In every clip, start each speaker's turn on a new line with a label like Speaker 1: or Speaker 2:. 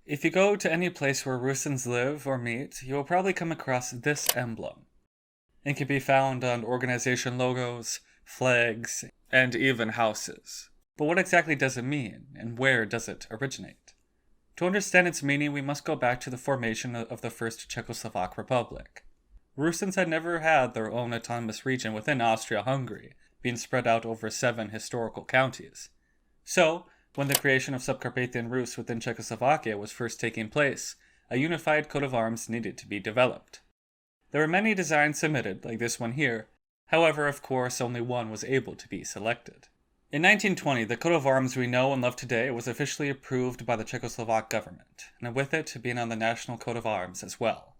Speaker 1: If you go to any place where Rusyns live or meet, you will probably come across this emblem. It can be found on organization logos, flags, and even houses. But what exactly does it mean, and where does it originate? To understand its meaning, we must go back to the formation of the First Czechoslovak Republic. Rusyns had never had their own autonomous region within Austria-Hungary, being spread out over 7 historical counties. So, when the creation of Subcarpathian Rus within Czechoslovakia was first taking place, a unified coat of arms needed to be developed. There were many designs submitted, like this one here. However, of course, only one was able to be selected. In 1920, the coat of arms we know and love today was officially approved by the Czechoslovak government, and with it being on the national coat of arms as well.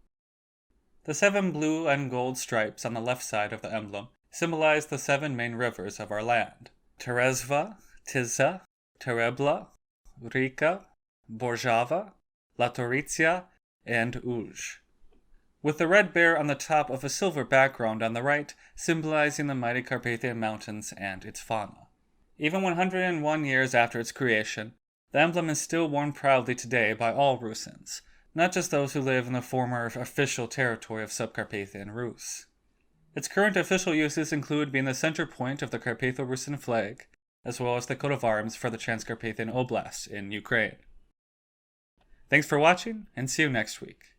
Speaker 1: The 7 blue and gold stripes on the left side of the emblem symbolize the 7 main rivers of our land: Terezva, Tisa, Terebla, Rika, Borjava, Latorytsia, and Uj, with the red bear on the top of a silver background on the right, symbolizing the mighty Carpathian Mountains and its fauna. Even 101 years after its creation, the emblem is still worn proudly today by all Rusyns, not just those who live in the former official territory of Subcarpathian Rus. Its current official uses include being the center point of the Carpatho-Rusyn flag, as well as the coat of arms for the Transcarpathian Oblast in Ukraine. Thanks for watching, and see you next week.